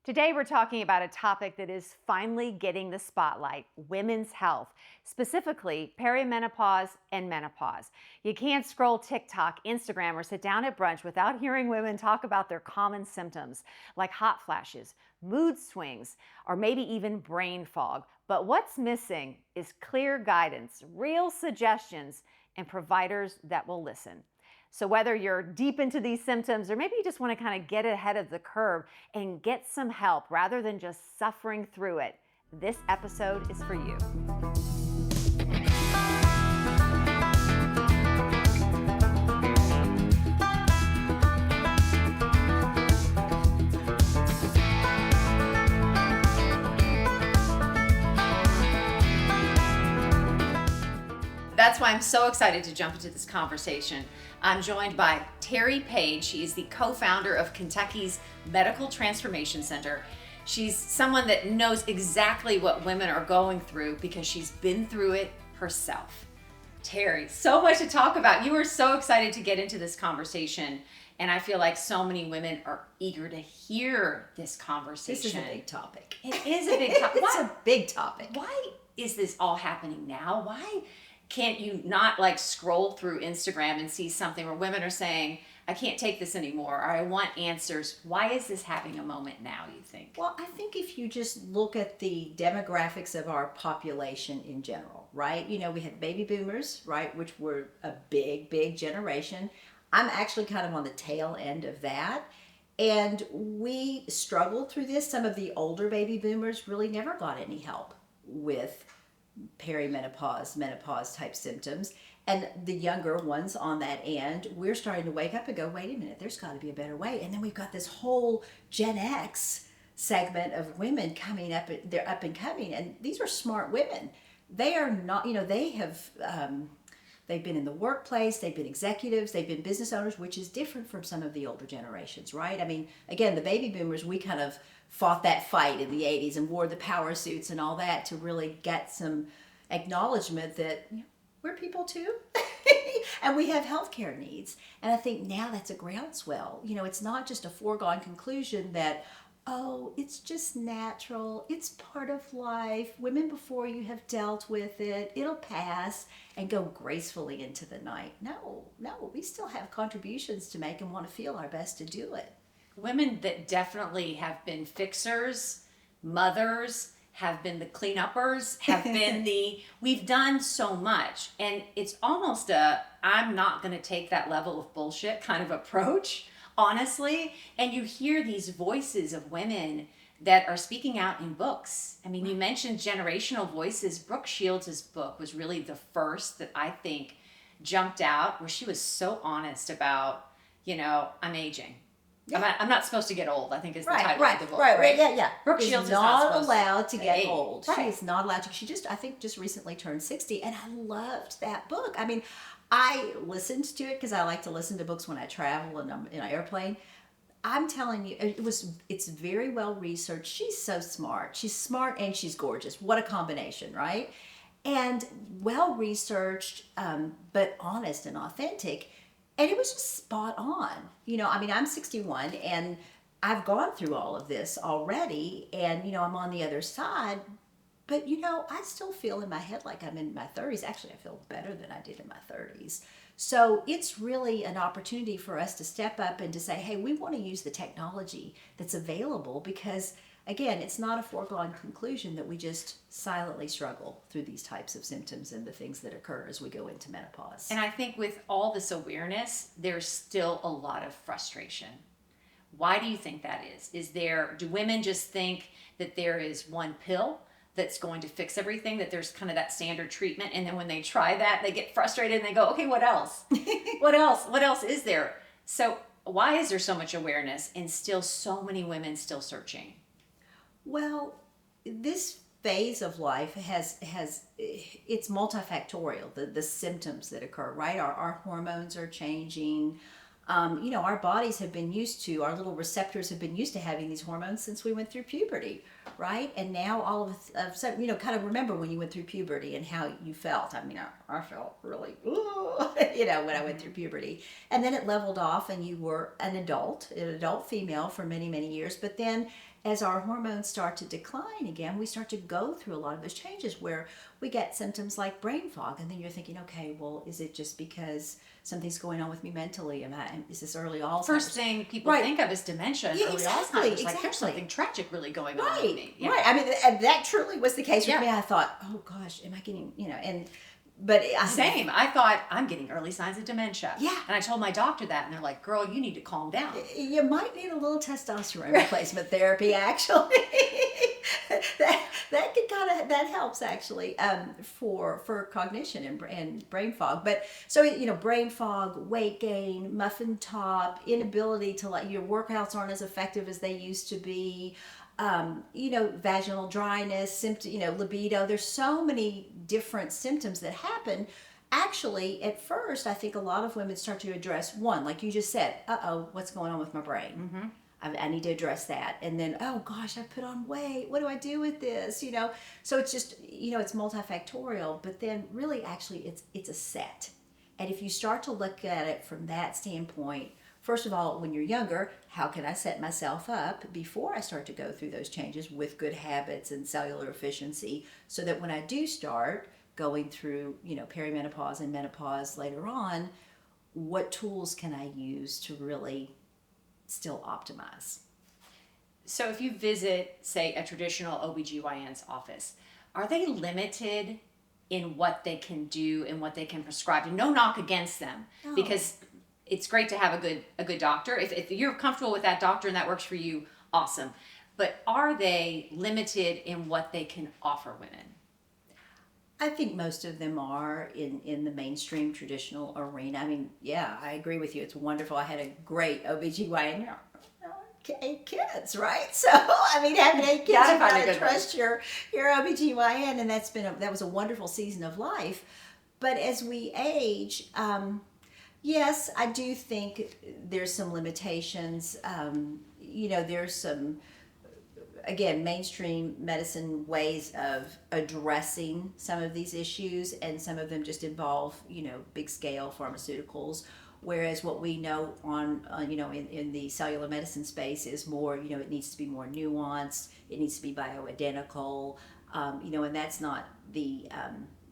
Today, we're talking about a topic that is finally getting the spotlight: women's health, specifically perimenopause and menopause. You can't scroll TikTok, Instagram, or sit down at brunch without hearing women talk about their common symptoms like hot flashes, mood swings, or maybe even brain fog. But what's missing is clear guidance, real suggestions, and providers that will listen. So, whether you're deep into these symptoms or maybe you just want to kind of get ahead of the curve and get some help rather than just suffering through it, this episode is for you. That's why I'm so excited to jump into this conversation. I'm joined by Terri Paige. She is the co-founder of Kentucky's Medical Transformation Center. She's someone that knows exactly what women are going through because she's been through it herself. Terri, so much to talk about. You were so excited to get into this conversation, and I feel like so many women are eager to hear this conversation. This is a big topic. It is a big topic. It's a big topic. Why is this all happening now? Why can't you not like scroll through Instagram and see something where women are saying, I can't take this anymore, or I want answers? Why is this having a moment now, you think? Well, I think if you just look at the demographics of our population in general, right? You know, we had baby boomers, right, which were a big generation. I'm actually kind of on the tail end of that. And we struggled through this. Some of the older baby boomers really never got any help with perimenopause, menopause type symptoms. And the younger ones on that end, we're starting to wake up and go, wait a minute, there's got to be a better way. And then we've got this whole Gen X segment of women coming up, they're up and coming. And these are smart women. They are not, they have, they've been in the workplace, they've been executives, they've been business owners, which is different from some of the older generations, right? I mean, again, the baby boomers, we kind of fought that fight in the 80s and wore the power suits and all that to really get some acknowledgement that we're people too. And we have healthcare needs. And I think now that's a groundswell. It's not just a foregone conclusion that, oh, it's just natural, it's part of life. Women before you have dealt with it, it'll pass, and go gracefully into the night. No, we still have contributions to make and want to feel our best to do it. Women that definitely have been fixers, mothers, have been the cleanuppers, have been we've done so much. And it's almost I'm not going to take that level of bullshit kind of approach, honestly. And you hear these voices of women that are speaking out in books. I mean, you mentioned generational voices. Brooke Shields' book was really the first that I think jumped out, where she was so honest about, I'm aging. Yeah. I'm not supposed to get old, I think is the title of the book. Right. Yeah. Brooke Shields is not allowed to get old. Right. She is not allowed to. She I think just recently turned 60, and I loved that book. I mean, I listened to it because I like to listen to books when I travel and I'm in an airplane. I'm telling you, it's very well researched. She's so smart. She's smart and she's gorgeous. What a combination, right? And well researched, but honest and authentic. And it was just spot on. I'm 61 and I've gone through all of this already, and, I'm on the other side, but, I still feel in my head like I'm in my 30s. Actually, I feel better than I did in my 30s. So it's really an opportunity for us to step up and to say, hey, we want to use the technology that's available because, again, it's not a foregone conclusion that we just silently struggle through these types of symptoms and the things that occur as we go into menopause. And I think with all this awareness, there's still a lot of frustration. Why do you think that is? Do women just think that there is one pill that's going to fix everything, that there's kind of that standard treatment, and then when they try that, they get frustrated and they go, okay, what else? What else is there? So why is there so much awareness and still so many women still searching? Well, this phase of life has it's multifactorial, the symptoms that occur, right? Our hormones are changing. Our bodies have been used to, our little receptors have been used to having these hormones since we went through puberty, right? And now all of a sudden, kind of remember when you went through puberty and how you felt. I mean, I felt really, when I went through puberty. And then it leveled off and you were an adult female for many, many years. But then as our hormones start to decline again, we start to go through a lot of those changes where we get symptoms like brain fog. And then you're thinking, okay, well, is it just because something's going on with me mentally? Is this early Alzheimer's? First thing people think of is dementia and early Alzheimer's. Like there's something tragic really going on with me. Right. I mean, and that truly was the case with me. I thought, oh gosh, am I getting, Same. I thought I'm getting early signs of dementia. Yeah. And I told my doctor that, and they're like, "Girl, you need to calm down. You might need a little testosterone replacement therapy, actually." that can that helps actually for cognition and brain fog. But so brain fog, weight gain, muffin top, inability to your workouts aren't as effective as they used to be. Vaginal dryness, libido. There's so many different symptoms that happen. Actually, at first, I think a lot of women start to address one, like you just said, what's going on with my brain? Mm-hmm. I need to address that. And then, oh gosh, I put on weight. What do I do with this? So it's just, it's multifactorial, but then really actually it's a set. And if you start to look at it from that standpoint, first of all, when you're younger, how can I set myself up before I start to go through those changes with good habits and cellular efficiency so that when I do start going through, perimenopause and menopause later on, what tools can I use to really still optimize? So if you visit, say, a traditional OBGYN's office, are they limited in what they can do and what they can prescribe? And no knock against them, because it's great to have a good doctor. If you're comfortable with that doctor and that works for you, awesome. But are they limited in what they can offer women? I think most of them are in the mainstream traditional arena. I mean, yeah, I agree with you. It's wonderful. I had a great OBGYN. 8 kids, right? So, I mean, having 8 kids, you gotta trust your OBGYN, and that was a wonderful season of life. But as we age, yes, I do think there's some limitations. There's some, again, mainstream medicine ways of addressing some of these issues, and some of them just involve, big scale pharmaceuticals. Whereas what we know in the cellular medicine space is more, it needs to be more nuanced, it needs to be bioidentical, and that's not the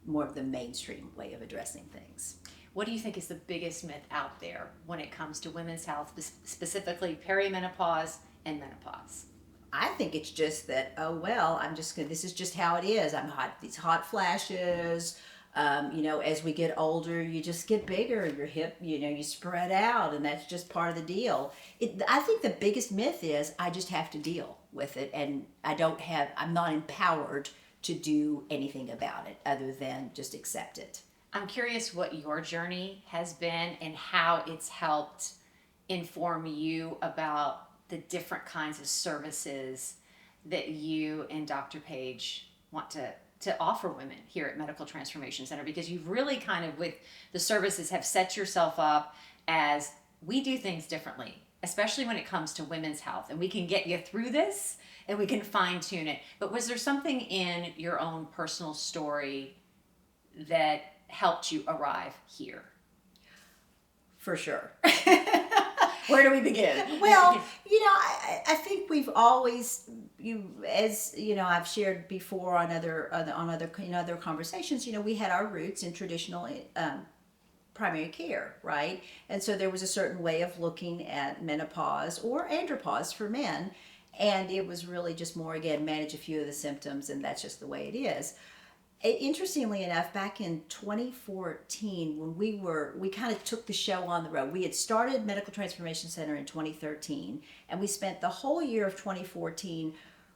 more of the mainstream way of addressing things. What do you think is the biggest myth out there when it comes to women's health, specifically perimenopause and menopause? I think it's just that, this is just how it is. I'm hot, these hot flashes. As we get older, you just get bigger, your hip, you spread out, and that's just part of the deal. I think the biggest myth is I just have to deal with it, and I'm not empowered to do anything about it other than just accept it. I'm curious what your journey has been and how it's helped inform you about the different kinds of services that you and Dr. Paige want to offer women here at Medical Transformation Center, because you've really kind of, with the services, have set yourself up as we do things differently, especially when it comes to women's health, and we can get you through this and we can fine tune it. But was there something in your own personal story that helped you arrive here? For sure. Where do we begin? Well, I think we've always, I've shared before on other conversations, we had our roots in traditional primary care, right? And so there was a certain way of looking at menopause or andropause for men, and it was really just more, again, manage a few of the symptoms, and that's just the way it is. Interestingly enough, back in 2014, when we kind of took the show on the road. We had started Medical Transformation Center in 2013, and we spent the whole year of 2014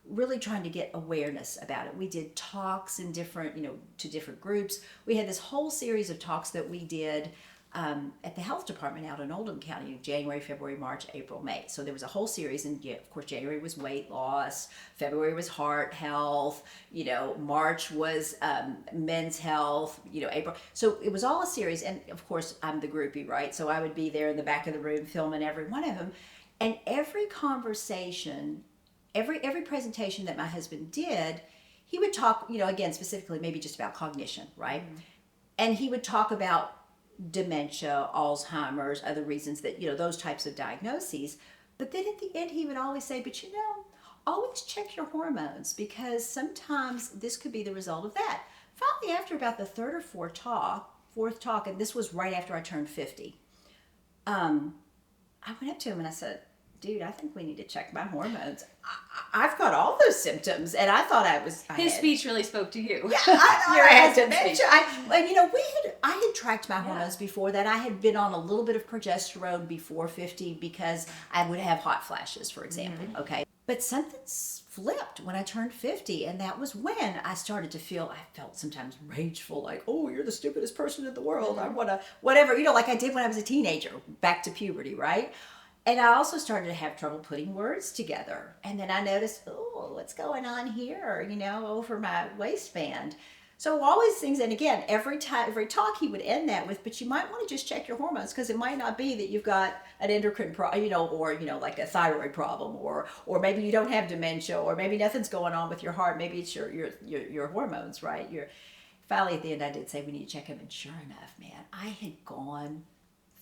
really trying to get awareness about it. We did talks in different, to different groups. We had this whole series of talks that we did at the health department out in Oldham County, January, February, March, April, May. So there was a whole series, and of course, January was weight loss, February was heart health, March was men's health, April. So it was all a series, and of course, I'm the groupie, right? So I would be there in the back of the room filming every one of them, and every conversation, every presentation that my husband did, he would talk, again, specifically maybe just about cognition, right? Mm-hmm. And he would talk about dementia, Alzheimer's, other reasons that, those types of diagnoses. But then at the end, he would always say, but always check your hormones, because sometimes this could be the result of that. Finally, after about the third or fourth talk, and this was right after I turned 50, I went up to him and I said, dude, I think we need to check my hormones. I've got all those symptoms, and I thought His speech really spoke to you. Yeah, I had husband's dementia. And you know, I had tracked my hormones before that. I had been on a little bit of progesterone before 50 because I would have hot flashes, for example. Okay, but something's flipped when I turned 50, and that was when I started to feel. I felt sometimes rageful, like, oh, you're the stupidest person in the world. I wanna whatever, you know, like I did when I was a teenager, back to puberty, right? And I also started to have trouble putting words together. And then I noticed, oh, what's going on here, you know, over my waistband. So all these things, and again, every talk he would end that with, but you might want to just check your hormones, because it might not be that you've got an endocrine problem, you know, or, you know, like a thyroid problem, or maybe you don't have dementia, or maybe nothing's going on with your heart. Maybe it's your hormones, right? Finally, at the end, I did say we need to check him, and sure enough, man, I had gone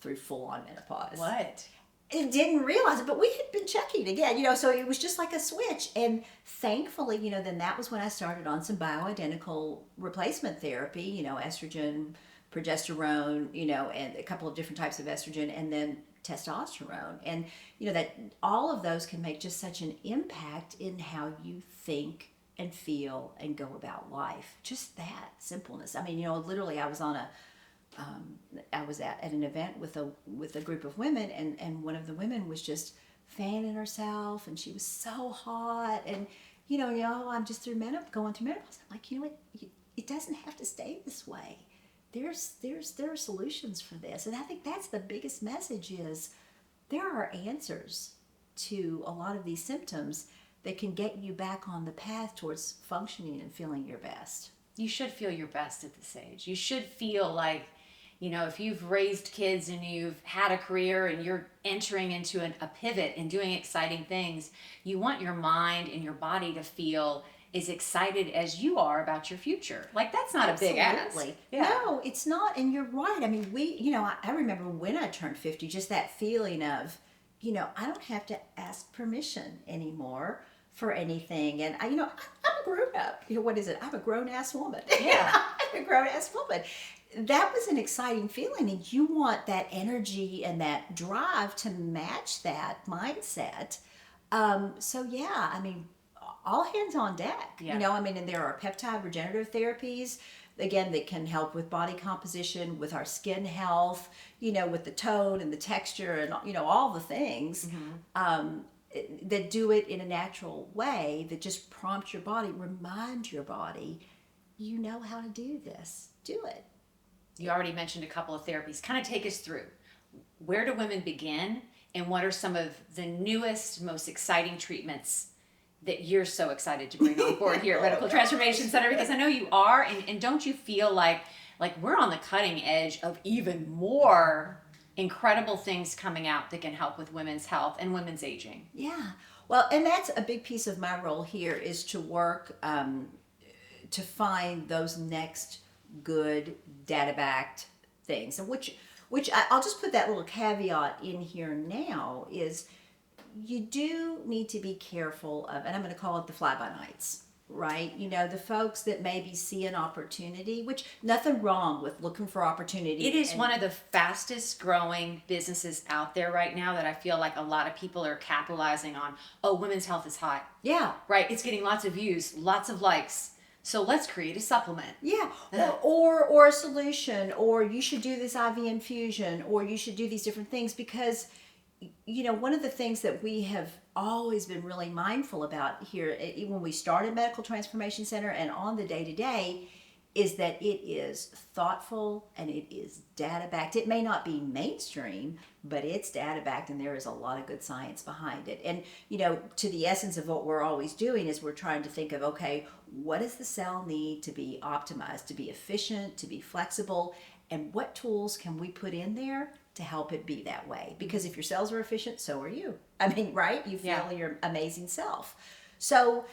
through full-on menopause. What? And didn't realize it, but we had been checking again, you know, so it was just like a switch. And thankfully, you know, then that was when I started on some bioidentical replacement therapy, you know, estrogen, progesterone, you know, and a couple of different types of estrogen, and then testosterone. And, you know, that all of those can make just such an impact in how you think and feel and go about life. Just that simpleness. I mean, you know, literally I was on I was at an event with a group of women, and one of the women was just fanning herself, and she was so hot, and you know, I'm just going through menopause. I'm like, you know what? It doesn't have to stay this way. There are solutions for this, and I think that's the biggest message: is there are answers to a lot of these symptoms that can get you back on the path towards functioning and feeling your best. You should feel your best at this age. You should feel like, you know, if you've raised kids and you've had a career and you're entering into a pivot and doing exciting things, you want your mind and your body to feel as excited as you are about your future. Like, that's not a big ask. Yeah. No, it's not. And you're right. I mean, you know, I remember when I turned 50, just that feeling of, you know, I don't have to ask permission anymore for anything. And I'm a grown up. You know, what is it? I'm a grown ass woman. Yeah. I'm a grown ass woman. That was an exciting feeling, and you want that energy and that drive to match that mindset. So yeah, I mean, all hands on deck. Yeah. You know, I mean, and there are peptide regenerative therapies, again, that can help with body composition, with our skin health, you know, with the tone and the texture and, you know, all the things. That do it in a natural way, that just prompt your body, remind your body, you know how to do this. Do it. You already mentioned a couple of therapies. Kind of take us through. Where do women begin, and what are some of the newest, most exciting treatments that you're so excited to bring on board here at Medical Transformation Center? Because I know you are, and don't you feel like we're on the cutting edge of even more incredible things coming out that can help with women's health and women's aging? Yeah. Well, and that's a big piece of my role here, is to work to find those next good data-backed things. And which I'll just put that little caveat in here now, is you do need to be careful of, and I'm going to call it the fly-by-nights. Right? You know, the folks that maybe see an opportunity, which nothing wrong with looking for opportunity. It is one of the fastest growing businesses out there right now that I feel like a lot of people are capitalizing on. Oh, women's health is hot. Yeah. Right? It's getting lots of views, lots of likes. So let's create a supplement. Yeah. Or a solution, or you should do this IV infusion, or you should do these different things, because, you know, one of the things that we have always been really mindful about here, even when we started Medical Transformation Center and on the day-to-day, is that it is thoughtful and it is data-backed. It may not be mainstream, but it's data-backed, and there is a lot of good science behind it. And, you know, to the essence of what we're always doing is we're trying to think of, okay, what does the cell need to be optimized, to be efficient, to be flexible, and what tools can we put in there to help it be that way? Because if your cells are efficient, so are you. I mean, right? You feel your amazing self. So,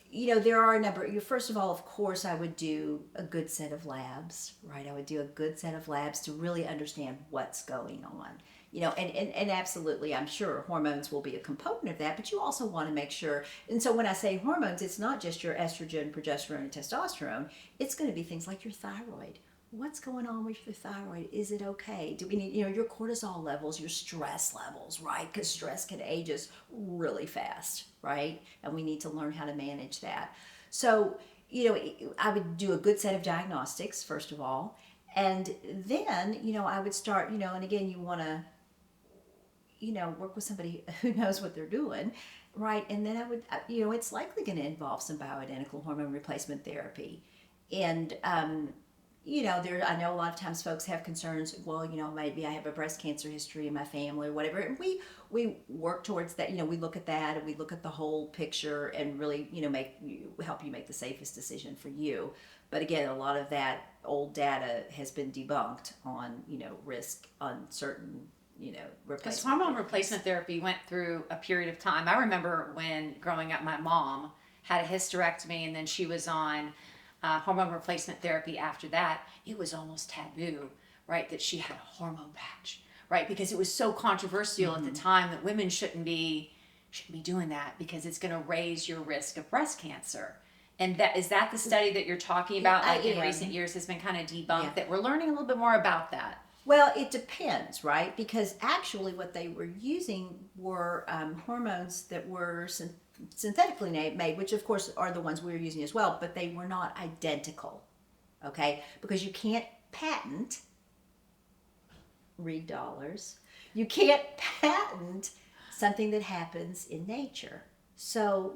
you know, there are a number. First of all, of course, I would do a good set of labs, right? I would do a good set of labs to really understand what's going on. And absolutely, I'm sure hormones will be a component of that, but you also want to make sure. And so when I say hormones, it's not just your estrogen, progesterone, and testosterone. It's going to be things like your thyroid. What's going on with your thyroid? Is it okay? Do we need, your cortisol levels, your stress levels, right? Because stress can age us really fast, right? And we need to learn how to manage that. So, I would do a good set of diagnostics, first of all. And then, I would start, and again, you want to, work with somebody who knows what they're doing, right? And then I would, it's likely going to involve some bioidentical hormone replacement therapy. And, I know a lot of times folks have concerns, well, maybe I have a breast cancer history in my family or whatever. And we work towards that. We look at that and we look at the whole picture and really, help you make the safest decision for you. But again, a lot of that old data has been debunked on, risk on certain, Because hormone replacement therapy went through a period of time. I remember when growing up, my mom had a hysterectomy and then she was on hormone replacement therapy after that. It was almost taboo, right, that she had a hormone patch, right? Because it was so controversial at the time that women shouldn't be doing that because it's going to raise your risk of breast cancer. And is that the study that you're talking about? Like in recent years has been kind of debunked, that we're learning a little bit more about that. Well, it depends, right? Because actually what they were using were hormones that were synthetically made, which of course are the ones we were using as well, but they were not identical, okay? Because you can't patent, read dollars, you can't patent something that happens in nature. So,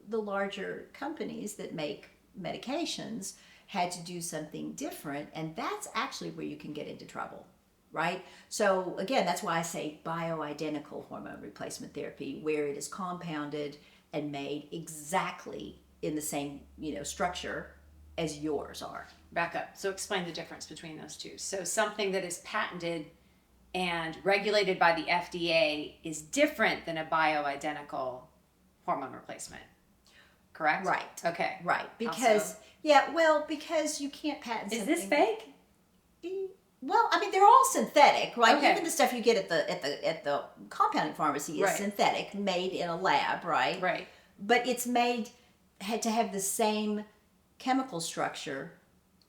the larger companies that make medications had to do something different, and that's actually where you can get into trouble, right? So again, that's why I say bioidentical hormone replacement therapy, where it is compounded and made exactly in the same, structure as yours are. Back up. So explain the difference between those two. So something that is patented and regulated by the FDA is different than a bioidentical hormone replacement. Correct? Right. Okay. Right. Because because you can't patent Is something. this fake? Well, I mean, they're all synthetic, right? Okay. Even the stuff you get at the compounding pharmacy is Right. synthetic, made in a lab, right? Right. But it's had to have the same chemical structure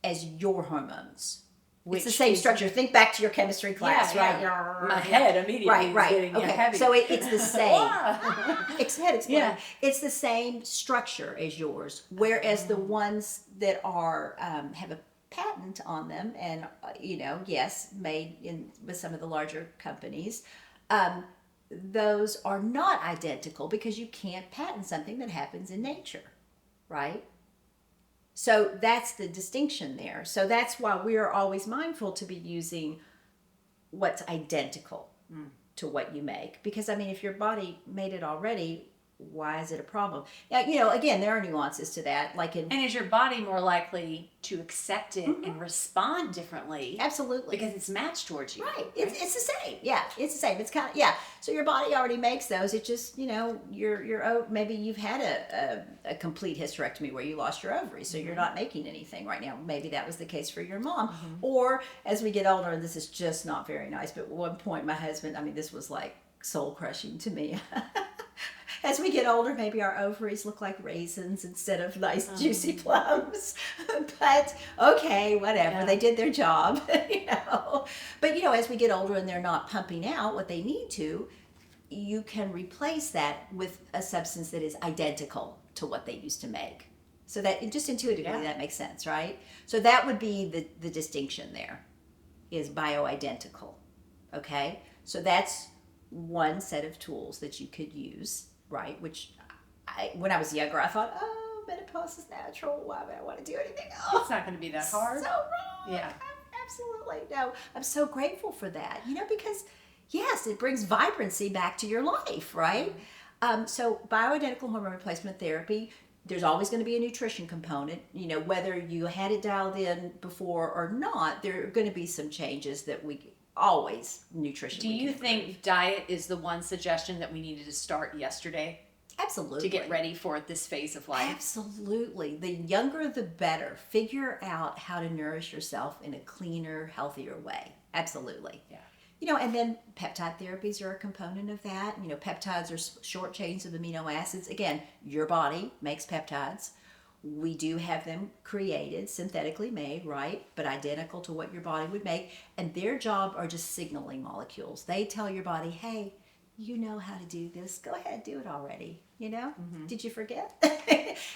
as your hormones. It's the same structure. Think back to your chemistry class, right? My head immediately is getting heavy. So it's the same. Explain. Yeah. It's the same structure as yours, whereas the ones that are have a patent on them, and yes, made with some of the larger companies, those are not identical because you can't patent something that happens in nature, right? So that's the distinction there. So that's why we are always mindful to be using what's identical to what you make. Because, I mean, if your body made it already, why is it a problem? Now, again, there are nuances to that. And is your body more likely to accept it and respond differently? Absolutely. Because it's matched towards you. Right. It's the same. Yeah, it's the same. It's kind of, So your body already makes those. It just, maybe you've had a complete hysterectomy where you lost your ovaries, so you're not making anything right now. Maybe that was the case for your mom. Or as we get older, and this is just not very nice, but at one point my husband, this was like soul crushing to me. As we get older, maybe our ovaries look like raisins instead of nice juicy plums. But okay, whatever. They did their job, But as we get older and they're not pumping out what they need to, you can replace that with a substance that is identical to what they used to make. So that just intuitively that makes sense, right? So that would be the distinction there, is bioidentical. Okay? So that's one set of tools that you could use. Right, which when I was younger, I thought, menopause is natural. Why would I want to do anything else? It's not going to be that hard. So wrong. Yeah. Absolutely. No, I'm so grateful for that, because, yes, it brings vibrancy back to your life, right? So bioidentical hormone replacement therapy, there's always going to be a nutrition component. Whether you had it dialed in before or not, there are going to be some changes that nutrition. Do you think diet is the one suggestion that we needed to start yesterday? Absolutely. To get ready for this phase of life? Absolutely. The younger, the better. Figure out how to nourish yourself in a cleaner, healthier way. Absolutely. Yeah. And then peptide therapies are a component of that. Peptides are short chains of amino acids. Again, your body makes peptides. We do have them created, synthetically made, right? But identical to what your body would make. And their job are just signaling molecules. They tell your body, hey, you know how to do this. Go ahead, do it already. Did you forget?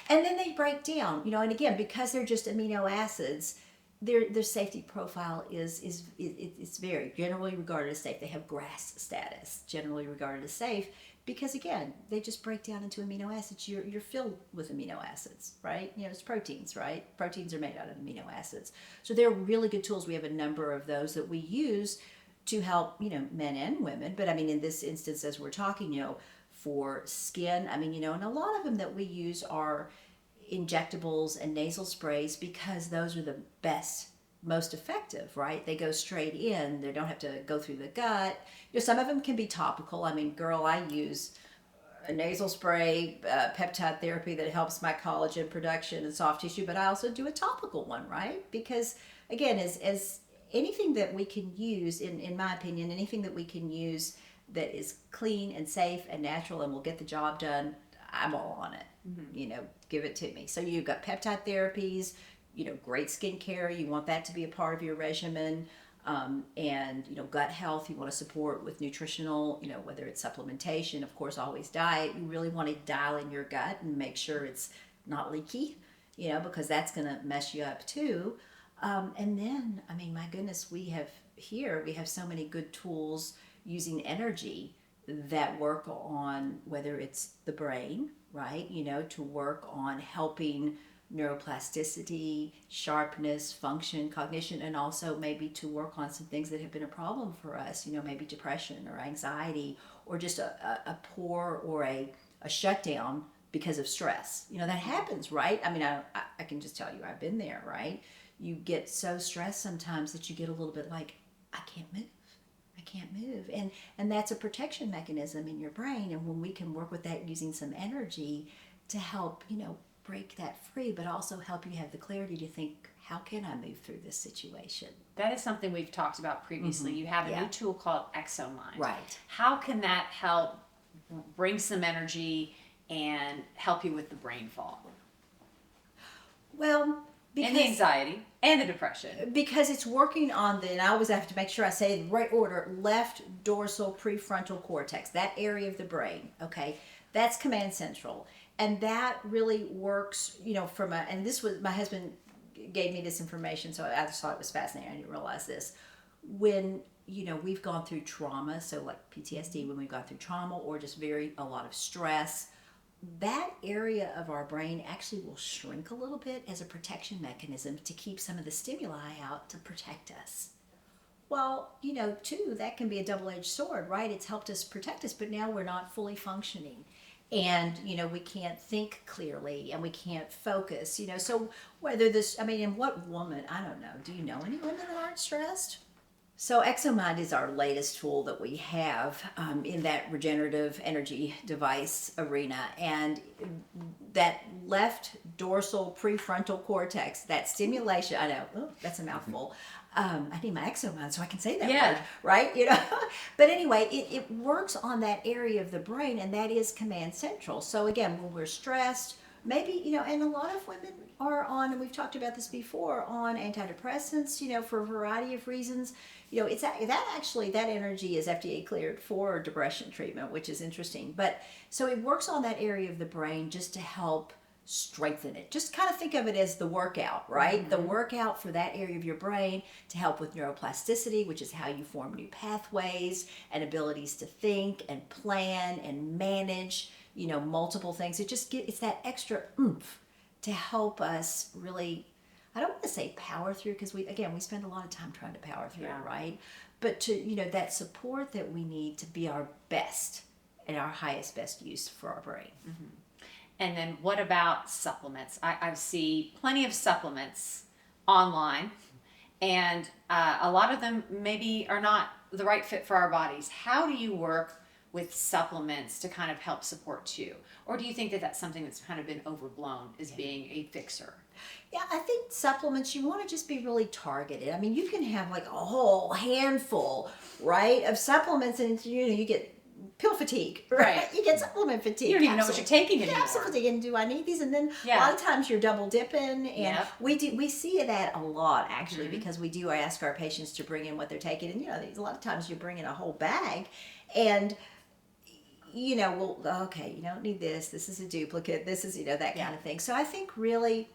And then they break down, and again, because they're just amino acids, their safety profile it's very generally regarded as safe. They have GRAS status, generally regarded as safe, because again, they just break down into amino acids. You're filled with amino acids, right? It's proteins, right? Proteins are made out of amino acids. So they're really good tools. We have a number of those that we use to help, men and women. But I mean, in this instance, as we're talking, for skin, I mean, and a lot of them that we use are injectables and nasal sprays, because those are the best, most effective, right? They go straight in. They don't have to go through the gut. Some of them can be topical. I mean, girl, I use a nasal spray, peptide therapy that helps my collagen production and soft tissue, but I also do a topical one, right? Because again, as anything that we can use, in my opinion, anything that we can use that is clean and safe and natural and will get the job done, I'm all on it. Give it to me. So you've got peptide therapies, great skincare. You want that to be a part of your regimen. And gut health, you want to support with nutritional, whether it's supplementation, of course, always diet. You really want to dial in your gut and make sure it's not leaky, because that's going to mess you up too. And then, I mean, my goodness, we have so many good tools using energy that work on, whether it's the brain, right? To work on helping neuroplasticity, sharpness, function, cognition, and also maybe to work on some things that have been a problem for us, maybe depression or anxiety, or just a poor or a shutdown because of stress. That happens, right? I mean, I can just tell you, I've been there, right? You get so stressed sometimes that you get a little bit like, I can't move. And that's a protection mechanism in your brain. And when we can work with that using some energy to help, break that free, but also help you have the clarity to think, how can I move through this situation? That is something we've talked about previously. You have a new tool called Exommind. Right. How can that help bring some energy and help you with the brain fog? Well, and the anxiety and the depression. Because it's working on and I always have to make sure I say the right order, left dorsal prefrontal cortex, that area of the brain, okay? That's command central. And that really works, and this was, my husband gave me this information, so I just thought it was fascinating. I didn't realize this. When, we've gone through trauma, so like PTSD, when we've gone through trauma or just a lot of stress, that area of our brain actually will shrink a little bit as a protection mechanism to keep some of the stimuli out to protect us. Well, too, that can be a double-edged sword, right? It's helped us protect us, but now we're not fully functioning. And, we can't think clearly and we can't focus, So whether and what woman, I don't know, do you know any women that aren't stressed? So Exommind is our latest tool that we have in that regenerative energy device arena. And that left dorsal prefrontal cortex, that stimulation, I know, that's a mouthful. I need my Exommind so I can say that word, right? But anyway, it works on that area of the brain, and that is command central. So again, when we're stressed, maybe, and a lot of women are on, and we've talked about this before, on antidepressants, for a variety of reasons. It's that energy is FDA cleared for depression treatment, which is interesting. But so it works on that area of the brain just to help strengthen it. Just kind of think of it as the workout, right? The workout for that area of your brain to help with neuroplasticity, which is how you form new pathways and abilities to think and plan and manage, multiple things. It's that extra oomph to help us really, I don't want to say power through, because we spend a lot of time trying to power through it, right? But to, that support that we need to be our best and our highest best use for our brain. Mm-hmm. And then what about supplements? I see plenty of supplements online, and a lot of them maybe are not the right fit for our bodies. How do you work with supplements to kind of help support too? Or do you think that that's something that's kind of been overblown as being a fixer? Yeah, I think supplements, you want to just be really targeted. I mean, you can have like a whole handful, right, of supplements, and you get pill fatigue, right? You get supplement fatigue. You don't even know what you're taking anymore. Capsule fatigue, and do I need these? And then Yeah. a lot of times you're double dipping, and Yep. we see that a lot actually, because we do ask our patients to bring in what they're taking, and a lot of times you bring in a whole bag, and well, okay, you don't need this. This is a duplicate. This is that kind of thing. So I think really,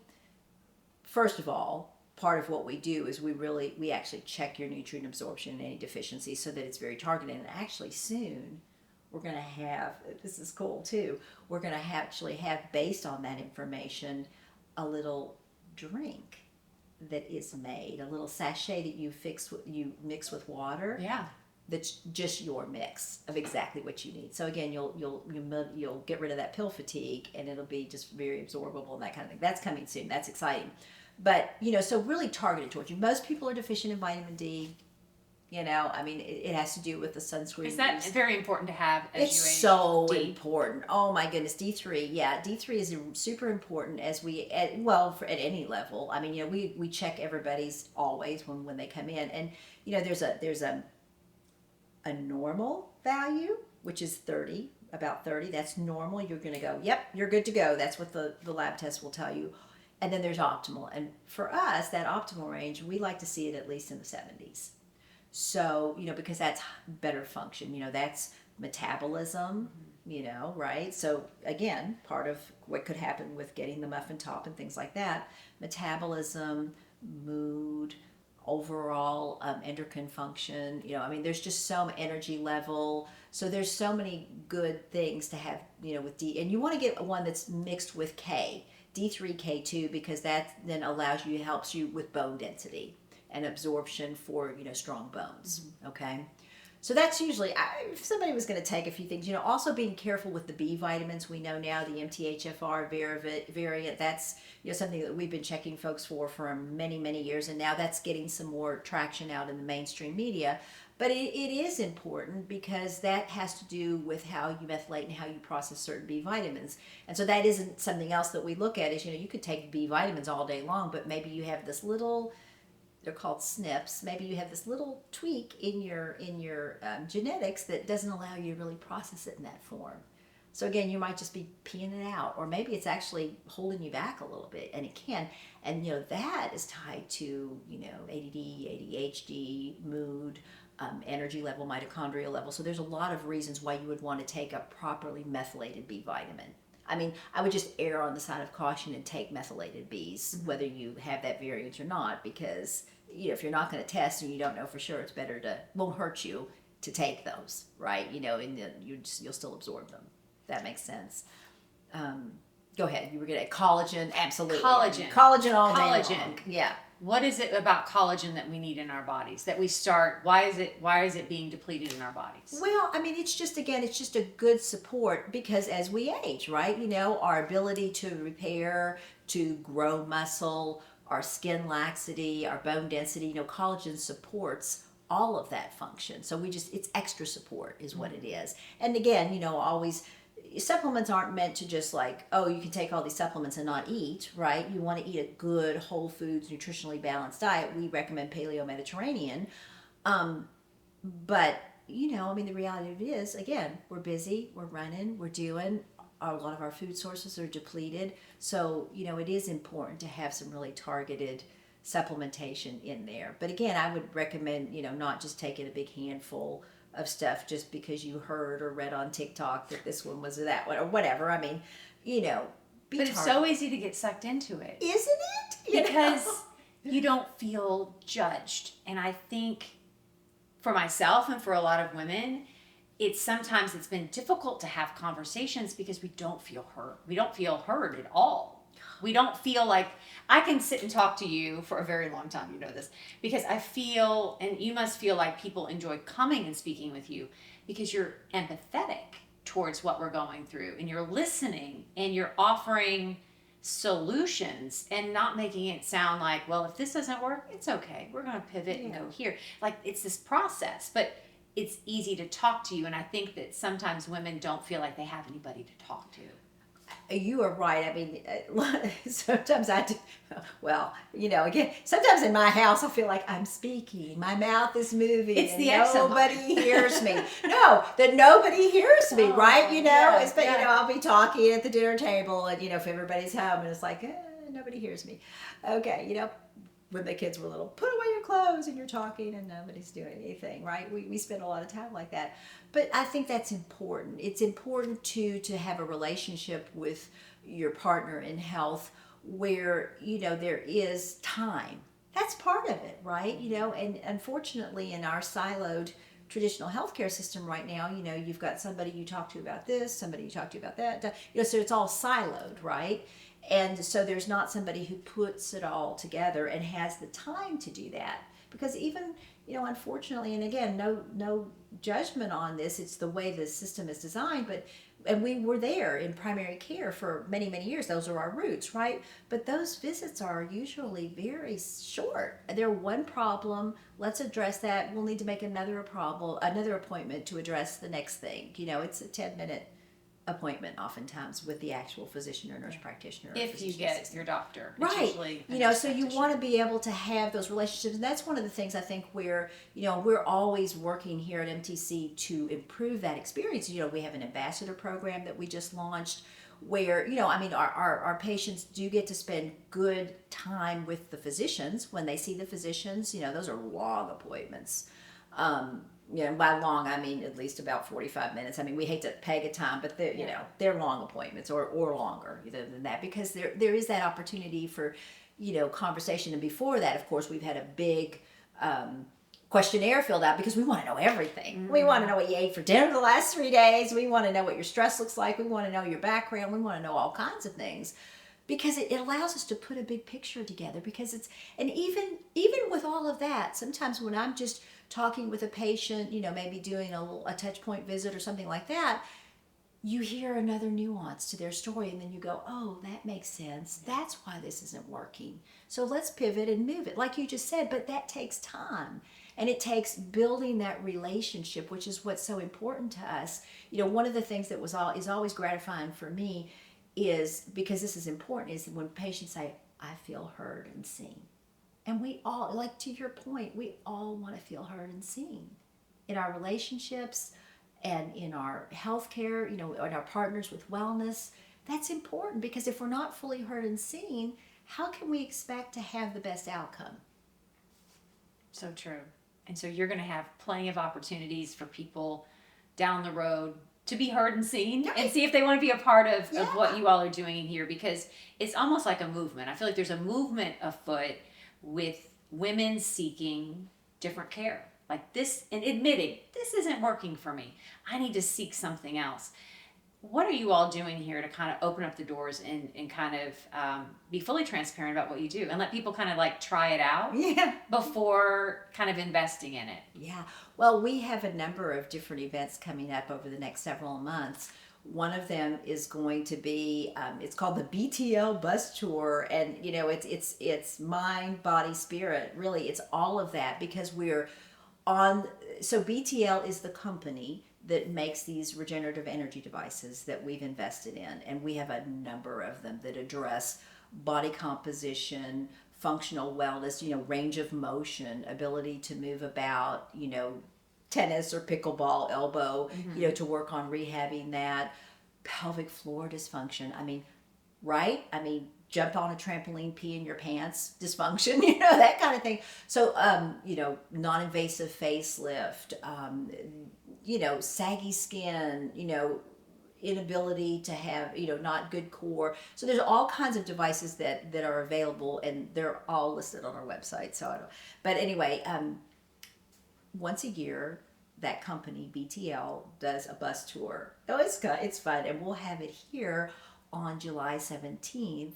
first of all, part of what we do is we actually check your nutrient absorption and any deficiencies so that it's very targeted. And actually soon we're going to have, this is cool too, we're going to actually have, based on that information, a little drink that is made, a little sachet that you mix with water. Yeah. That's just your mix of exactly what you need. So again, you'll get rid of that pill fatigue, and it'll be just very absorbable and that kind of thing. That's coming soon. That's exciting. But so really targeted towards you. Most people are deficient in vitamin D. I mean, it has to do with the sunscreen. Is that very important to have as it's you age? so D? important. Oh my goodness, D3. Yeah, D3 is super important for at any level. I mean, we check everybody's always when they come in, and there's a normal value, which is 30, about 30. That's normal. You're going to go, yep, you're good to go. That's what the lab test will tell you. And then there's optimal. And for us, that optimal range, we like to see it at least in the 70s. So, because that's better function. That's metabolism, right? So, again, part of what could happen with getting the muffin top and things like that, metabolism, mood, overall endocrine function, I mean, there's just some energy level. So there's so many good things to have, with D. And you want to get one that's mixed with K, D3, K2, because that then helps you with bone density and absorption for, strong bones. Okay. So that's usually, if somebody was going to take a few things, also being careful with the B vitamins. We know now the MTHFR variant, that's, something that we've been checking folks for many, many years. And now that's getting some more traction out in the mainstream media. But it is important because that has to do with how you methylate and how you process certain B vitamins. And so that isn't something else that we look at is, you could take B vitamins all day long, but maybe you have this little, they're called SNPs. Maybe you have this little tweak in your genetics that doesn't allow you to really process it in that form. So again, you might just be peeing it out, or maybe it's actually holding you back a little bit, and it can. And that is tied to ADD, ADHD, mood, energy level, mitochondrial level. So there's a lot of reasons why you would want to take a properly methylated B vitamin. I mean, I would just err on the side of caution and take methylated Bs, whether you have that variant or not, because if you're not going to test and you don't know for sure, it's better won't hurt you to take those, right? And you'll still absorb them. That makes sense. Go ahead. You were going to collagen, absolutely. Collagen all day long. Yeah. What is it about collagen that we need in our bodies that we start? Why is it being depleted in our bodies? Well, I mean, it's just a good support because as we age, right? Our ability to repair, to grow muscle, our skin laxity, our bone density, collagen supports all of that function. So it's extra support is what it is. And again, always supplements aren't meant to just like, oh, you can take all these supplements and not eat, right? You want to eat a good, whole foods, nutritionally balanced diet. We recommend Paleo-Mediterranean. But, I mean, the reality of it is, again, we're busy, we're running, we're doing, a lot of our food sources are depleted. So, it is important to have some really targeted supplementation in there. But again, I would recommend, not just taking a big handful of stuff just because you heard or read on TikTok that this one was that one or whatever. I mean, but it's so easy to get sucked into it, isn't it? Because you don't feel judged. And I think for myself and for a lot of women, sometimes it's been difficult to have conversations because we don't feel heard. We don't feel heard at all. We don't feel like I can sit and talk to you for a very long time, this, because I feel, and you must feel like people enjoy coming and speaking with you because you're empathetic towards what we're going through and you're listening and you're offering solutions and not making it sound like, well, if this doesn't work, it's okay. We're going to pivot and go here. Like it's this process, but it's easy to talk to you. And I think that sometimes women don't feel like they have anybody to talk to. You are right. I mean, sometimes I do. Well, again, sometimes in my house I feel like I'm speaking. My mouth is moving. It's and the Exommind. nobody hears me. No, that nobody hears me, Oh, right? yeah, But yeah. I'll be talking at the dinner table, and if everybody's home, and it's like nobody hears me. Okay, when the kids were little, put away your clothes and you're talking and nobody's doing anything, right? We spend a lot of time like that. But I think that's important. It's important to have a relationship with your partner in health where, there is time. That's part of it, right? And unfortunately in our siloed traditional healthcare system right now, you've got somebody you talk to about this, somebody you talk to about that, so it's all siloed, right? And so there's not somebody who puts it all together and has the time to do that. Because even, unfortunately, and again, no judgment on this, it's the way the system is designed, and we were there in primary care for many, many years. Those are our roots, right? But those visits are usually very short. They're one problem. Let's address that. We'll need to make another appointment to address the next thing. It's a 10-minute appointment oftentimes with the actual physician or nurse practitioner. Or If you get your doctor. It's right. usually a nurse So you practitioner. want to be able to have those relationships. And that's one of the things I think where, we're always working here at MTC to improve that experience. We have an ambassador program that we just launched where, our patients do get to spend good time with the physicians when they see the physicians. Those are long appointments. By long, I mean at least about 45 minutes. I mean, we hate to peg a time, but they're long appointments or longer than that because there is that opportunity for, conversation. And before that, of course, we've had a big questionnaire filled out because we want to know everything. Mm-hmm. We want to know what you ate for dinner the last 3 days. We want to know what your stress looks like. We want to know your background. We want to know all kinds of things. Because it allows us to put a big picture together. And even with all of that, sometimes when I'm just talking with a patient, maybe doing a touch point visit or something like that, you hear another nuance to their story and then you go, oh, that makes sense. That's why this isn't working. So let's pivot and move it, like you just said, but that takes time. And it takes building that relationship, which is what's so important to us. One of the things that is always gratifying for me is, because this is important, is when patients say, I feel heard and seen. And we all, like to your point, we all want to feel heard and seen in our relationships and in our healthcare, and our partners with wellness. That's important because if we're not fully heard and seen, how can we expect to have the best outcome? So true. And so you're going to have plenty of opportunities for people down the road to be heard and seen, and see if they want to be a part of what you all are doing in here, because it's almost like a movement. I feel like there's a movement afoot with women seeking different care. Like this, and admitting, this isn't working for me. I need to seek something else. What are you all doing here to kind of open up the doors and kind of be fully transparent about what you do and let people kind of like try it out before kind of investing in it? Yeah. Well, we have a number of different events coming up over the next several months. One of them is going to be, it's called the BTL Bus Tour, and it's mind, body, spirit. Really, it's all of that because we're on. So BTL is the company that makes these regenerative energy devices that we've invested in, and we have a number of them that address body composition, functional wellness, range of motion, ability to move about, tennis or pickleball elbow, to work on rehabbing that, pelvic floor dysfunction. I mean, right? I mean, jump on a trampoline, pee in your pants dysfunction, that kind of thing. So, non-invasive facelift, saggy skin, inability to have, not good core. So there's all kinds of devices that are available, and they're all listed on our website. But anyway, once a year, that company, BTL, does a bus tour. Oh, it's fun. And we'll have it here on July 17th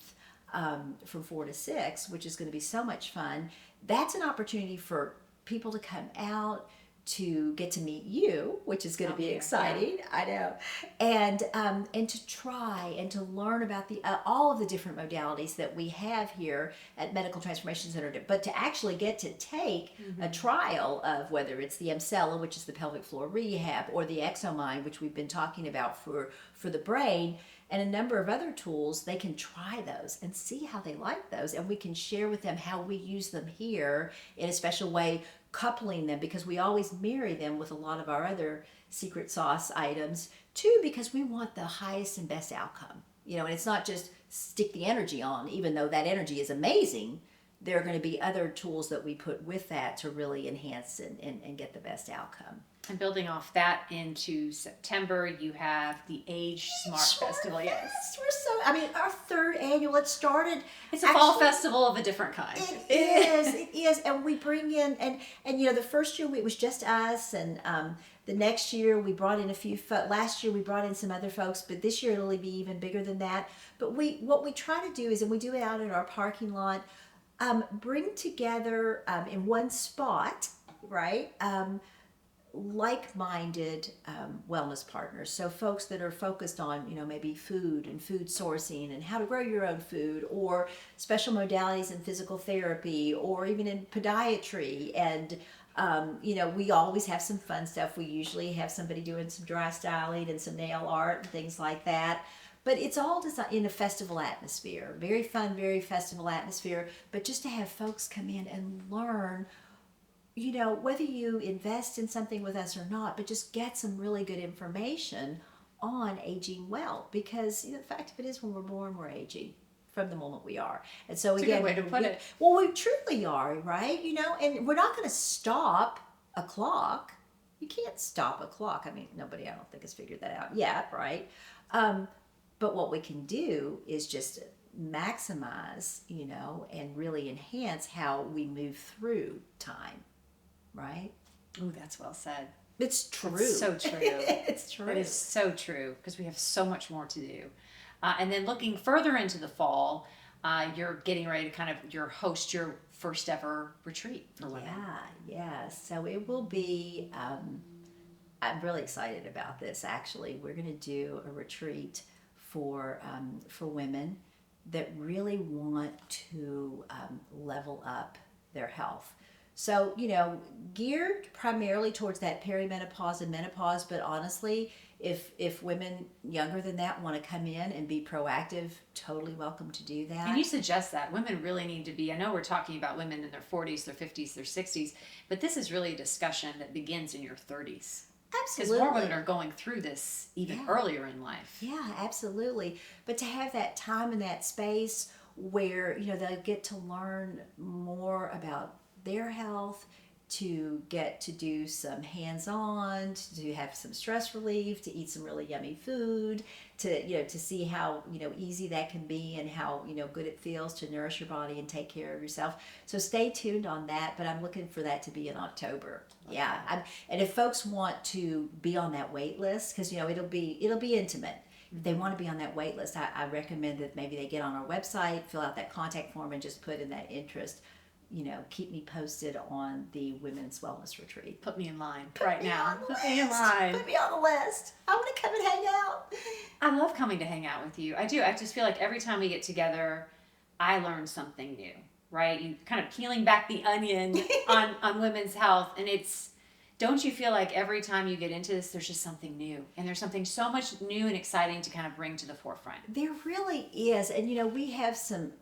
from 4 to 6, which is going to be so much fun. That's an opportunity for people to come out, to get to meet you, which is going to be yeah. exciting. I know, and to try and to learn about the all of the different modalities that we have here at Medical Transformation Center. But to actually get to take a trial of whether it's the Emcella, which is the pelvic floor rehab, or the Exommind, which we've been talking about for the brain, and a number of other tools, they can try those and see how they like those, and we can share with them how we use them here in a special way, coupling them, because we always marry them with a lot of our other secret sauce items too, because we want the highest and best outcome. And it's not just stick the energy on, even though that energy is amazing. There are going to be other tools that we put with that to really enhance and get the best outcome. And building off that into September, you have the Age Smart Festival. Yes. We're our third annual, it started. It's a fall festival of a different kind. It is. And we bring in, and the first year it was just us, and the next year we brought in a few, last year we brought in some other folks, but this year it'll be even bigger than that. But what we try to do is, and we do it out in our parking lot, bring together in one spot, right? Like-minded wellness partners. So folks that are focused on, maybe food and food sourcing and how to grow your own food, or special modalities in physical therapy, or even in podiatry. And, we always have some fun stuff. We usually have somebody doing some dry styling and some nail art and things like that. But it's all designed in a festival atmosphere. Very fun, very festival atmosphere. But just to have folks come in and learn, whether you invest in something with us or not, but just get some really good information on aging well. Because the fact of it is, when we're born, we're aging from the moment we are. And so That's again, a good way to put it. Well, we truly are, right? And we're not going to stop a clock. You can't stop a clock. Nobody, I don't think, has figured that out yet, right? But what we can do is just maximize, and really enhance how we move through time. Right? Oh, that's well said. It's true. It's so true. It's true. It is so true, because we have so much more to do. And then looking further into the fall, you're getting ready to host your first ever retreat for women. Yeah. So it will be, I'm really excited about this, actually. We're going to do a retreat for women that really want to level up their health. So, geared primarily towards that perimenopause and menopause, but honestly, if women younger than that want to come in and be proactive, totally welcome to do that. And you suggest that women really need to be, I know we're talking about women in their 40s, their 50s, their 60s, but this is really a discussion that begins in your 30s. Absolutely. Because more women are going through this even earlier in life. Yeah, absolutely. But to have that time and that space where, they'll get to learn more about their health, to get to do some hands-on, to have some stress relief, to eat some really yummy food, to see how easy that can be, and how good it feels to nourish your body and take care of yourself. So stay tuned on that, but I'm looking for that to be in October. Okay. Yeah, and if folks want to be on that wait list, because it'll be intimate. If they want to be on that wait list, I recommend that maybe they get on our website, fill out that contact form, and just put in that interest. Keep me posted on the Women's Wellness Retreat. Put me in line right now. Put me in line. Put me on the list. I want to come and hang out. I love coming to hang out with you. I do. I just feel like every time we get together, I learn something new, right? You kind of peeling back the onion on women's health. And don't you feel like every time you get into this, there's just something new, and there's something so much new and exciting to kind of bring to the forefront? There really is. And, we have some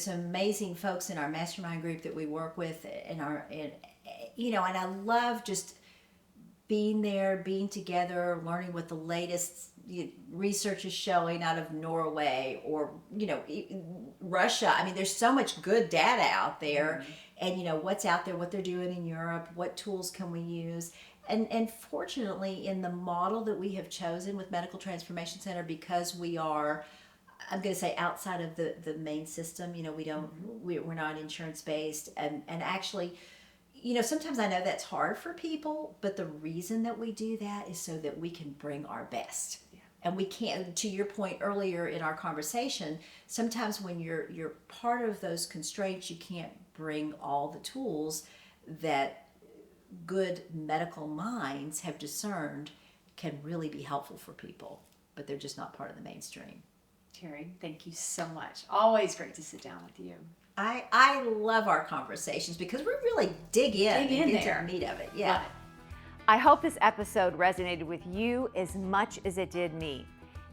amazing folks in our mastermind group that we work with, and I love just being there, being together, learning what the latest research is showing out of Norway or, Russia. There's so much good data out there. And, what's out there, what they're doing in Europe, what tools can we use. And fortunately, in the model that we have chosen with Medical Transformation Center, because we are, I'm going to say, outside of the main system, we're not insurance based. And actually, sometimes I know that's hard for people, but the reason that we do that is so that we can bring our best. Yeah. And we can't, to your point earlier in our conversation, sometimes when you're part of those constraints, you can't bring all the tools that good medical minds have discerned can really be helpful for people, but they're just not part of the mainstream. Terry, thank you so much. Always great to sit down with you. I love our conversations because we really dig in and get there. to the meat of it. Yeah. Love it. I hope this episode resonated with you as much as it did me.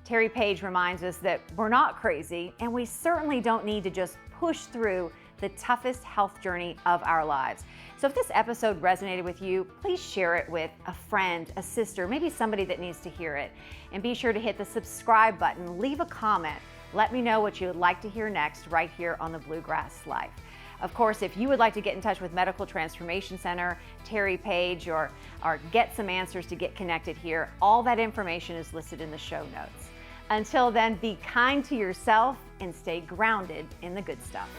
Terri Paige reminds us that we're not crazy, and we certainly don't need to just push through the toughest health journey of our lives. So if this episode resonated with you, please share it with a friend, a sister, maybe somebody that needs to hear it. And be sure to hit the subscribe button, leave a comment. Let me know what you would like to hear next right here on The Bluegrass Life. Of course, if you would like to get in touch with Medical Transformation Center, Terri Paige, or get some answers to get connected here, all that information is listed in the show notes. Until then, be kind to yourself and stay grounded in the good stuff.